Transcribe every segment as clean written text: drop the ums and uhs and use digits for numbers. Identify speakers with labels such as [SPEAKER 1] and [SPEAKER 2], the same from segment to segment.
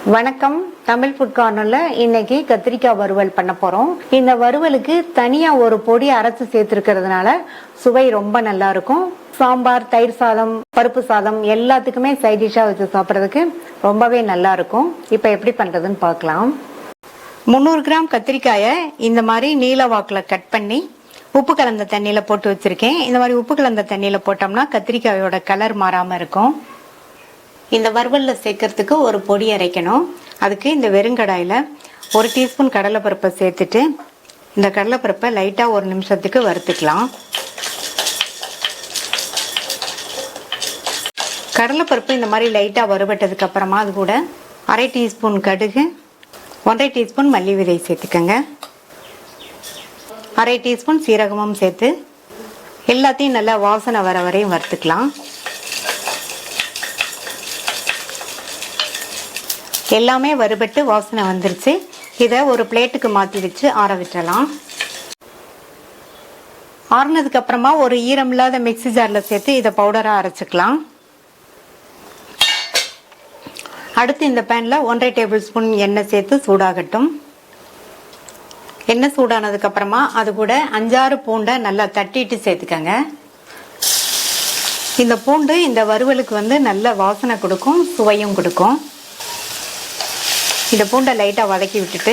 [SPEAKER 1] வணக்கம். தமிழ் ஃபுட் கார்னர்ல இன்னைக்கு கத்திரிக்காய் வறுவல் பண்ண போறோம். இந்த வறுவலுக்கு தனியா ஒரு பொடி அரைச்சு சேர்த்திருக்கிறதுனால சுவை ரொம்ப நல்லா இருக்கும். சாம்பார், தயிர் சாதம், பருப்பு சாதம் எல்லாத்துக்குமே சைட் டிஷ்ஷா வச்சு சாப்பிட்றதுக்கு ரொம்பவே நல்லா இருக்கும். இப்போ எப்படி பண்றதுன்னு பார்க்கலாம். 300 கிராம் கத்திரிக்காயை இந்த மாதிரி நீல வாக்குல கட் பண்ணி உப்பு கலந்த தண்ணியில போட்டு வச்சிருக்கேன். இந்த மாதிரி உப்பு கலந்த தண்ணியில போட்டோம்னா கத்திரிக்காயோட கலர் மாறாம இருக்கும். இந்த வறுவல்ல சேர்க்கறதுக்கு ஒரு பொடி அரைக்கணும். அதுக்கு இந்த வெறுங்கடாயில 1 டீஸ்பூன் கடலைப்பருப்பை சேர்த்துட்டு இந்த கடலைப்பருப்பை லைட்டா 1 நிமிஷத்துக்கு வறுத்துக்கலாம். கடலைப்பருப்பு இந்த மாதிரி லைட்டா வறுபட்டதுக்கு அப்புறமா அது கூட 1/2 டீஸ்பூன் கடுகு, 1/2 டீஸ்பூன் மல்லி விதை சேர்த்துக்கங்க. 1/2 டீஸ்பூன் சீரகமும் சேர்த்து எல்லாத்தையும் நல்லா வாசனை வர வரையும் வறுத்துக்கலாம். எல்லாமே வறுபட்டு வாசனை வந்துருச்சு. இதை ஒரு பிளேட்டுக்கு மாற்றி வச்சு ஆற விட்டுறலாம். ஆறுனதுக்கு அப்புறமா ஒரு ஈரம் இல்லாத மிக்ஸி ஜாரில் சேர்த்து இதை பவுடராக அரைச்சிக்கலாம். அடுத்து இந்த பேனில் 1/2 டேபிள் ஸ்பூன் எண்ணெய் சேர்த்து சூடாகட்டும். எண்ணெய் சூடானதுக்கு அப்புறமா அது கூட 5-6 பூண்டை நல்லா தட்டிட்டு சேர்த்துக்கங்க. இந்த பூண்டு இந்த வறுவலுக்கு நல்ல வாசனை கொடுக்கும், சுவையும் கொடுக்கும். இந்த பூண்டை லைட்டாக வதக்கி விட்டுட்டு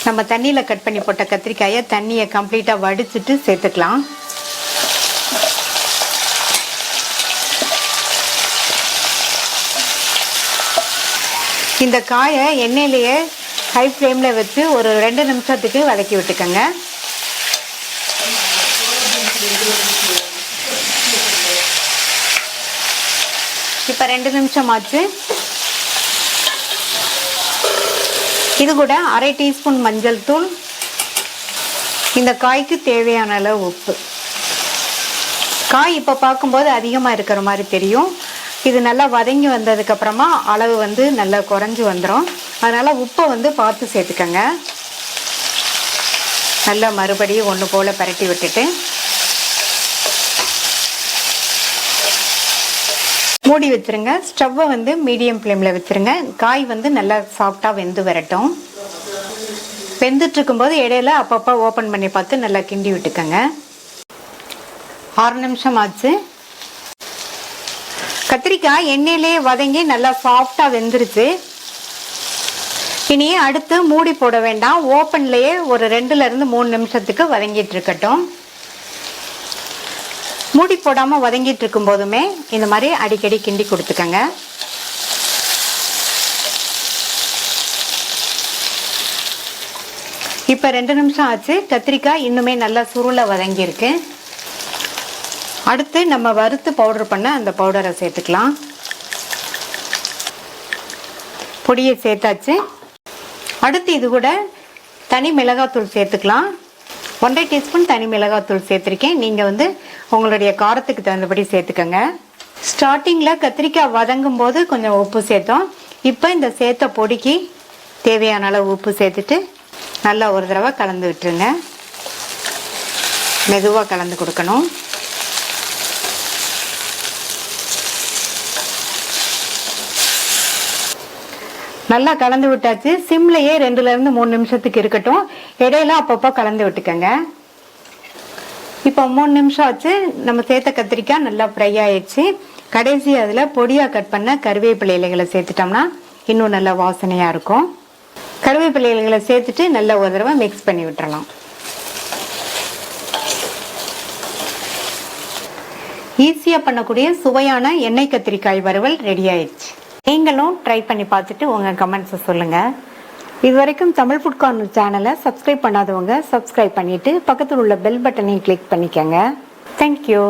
[SPEAKER 1] நம்ம தண்ணியில் கட் பண்ணி போட்ட கத்திரிக்காயை தண்ணியை கம்ப்ளீட்டாக வடிச்சிட்டு சேர்த்துக்கலாம். இந்த காயை எண்ணெயிலேயே ஹை ஃப்ளேமில் வச்சு ஒரு 2 நிமிஷத்துக்கு வதக்கி விட்டுக்கோங்க. இப்போ 2 நிமிஷம் ஆச்சு. இது கூட 1/2 டீஸ்பூன் மஞ்சள் தூள், இந்த காய்க்கு தேவையான அளவு உப்பு. காய் இப்போ பார்க்கும்போது அதிகமாக இருக்கிற மாதிரி தெரியும். இது நல்லா வதங்கி வந்ததுக்கு அப்புறமா அளவு நல்லா குறைஞ்சி வந்துடும். அதனால உப்பை பார்த்து சேர்த்துக்கங்க. நல்லா மறுபடியும் ஒன்று போல் பரட்டி விட்டுட்டு மூடி வச்சிருங்க. ஸ்டவ்வை மீடியம் ஃப்ளேமில் வச்சிருங்க. காய் நல்லா சாஃப்டாக வெந்து வரட்டும். வெந்துட்டு இருக்கும்போது இடையில அப்பப்போ ஓப்பன் பண்ணி பார்த்து நல்லா கிண்டி விட்டுக்கங்க. 6 நிமிஷம் ஆச்சு. கத்திரிக்காய் எண்ணெயிலே வதங்கி நல்லா சாஃப்டாக வெந்துருச்சு. இனி அடுத்து மூடி போட வேண்டாம். ஓப்பன்லேயே ஒரு 2லேருந்து 3 நிமிஷத்துக்கு வதங்கிட்டு இருக்கட்டும். மூடி போடாமல் வதங்கிட்டு இருக்கும் போதுமே இந்த மாதிரி அடிக்கடி கிண்டி கொடுத்துக்கங்க. இப்போ 2 நிமிஷம் ஆச்சு. கத்திரிக்காய் இன்னுமே நல்லா சுருள வதங்கியிருக்கு. அடுத்து நம்ம வறுத்து பவுடர் பண்ண அந்த பவுடரை சேர்த்துக்கலாம். பொடியை சேர்த்தாச்சு. அடுத்து இது கூட தனி மிளகாத்தூள் சேர்த்துக்கலாம். 1/2 டீஸ்பூன் தனி மிளகாத்தூள் சேர்த்துருக்கேன். நீங்கள் உங்களுடைய காரத்துக்கு தகுந்தபடி சேர்த்துக்கங்க. ஸ்டார்டிங்கில் கத்திரிக்காய் வதங்கும் போது கொஞ்சம் உப்பு சேர்த்தோம். இப்போ இந்த சேர்த்த பொடிக்கு தேவையான அளவு உப்பு சேர்த்துட்டு நல்லா ஒரு தடவை கலந்து விட்டுருங்க. மெதுவாக கலந்து கொடுக்கணும். நல்லா கலந்து விட்டாச்சு. சிம்லையே 2லேருந்து 3 நிமிஷத்துக்கு இருக்கட்டும். இடையில அப்பப்போ கலந்து விட்டுக்கங்க. இப்போ 3 நிமிஷம் ஆச்சு. நம்ம சேர்த்த கத்திரிக்காய் நல்லா ஃப்ரை ஆயிடுச்சு. கடைசி அதில் பொடியாக கட் பண்ண கருவேப்பிலை இலைகளை சேர்த்துட்டோம்னா இன்னும் நல்லா வாசனையாக இருக்கும். கருவேப்பிலை இலைகளை சேர்த்துட்டு நல்லா ஒரு தடவை மிக்ஸ் பண்ணி விட்டுறலாம். ஈஸியாக பண்ணக்கூடிய சுவையான எண்ணெய் கத்திரிக்காய் வறுவல் ரெடி ஆயிடுச்சு. நீங்களும் ட்ரை பண்ணி பார்த்துட்டு உங்கள் கமெண்ட்ஸை சொல்லுங்கள். இது வரைக்கும் தமிழ் ஃபுட் கார்னர் சேனலை சப்ஸ்கிரைப் பண்ணாதவங்க சப்ஸ்கிரைப் பண்ணிவிட்டு பக்கத்தில் உள்ள பெல் பட்டனையும் கிளிக் பண்ணிக்கோங்க. தேங்க்யூ.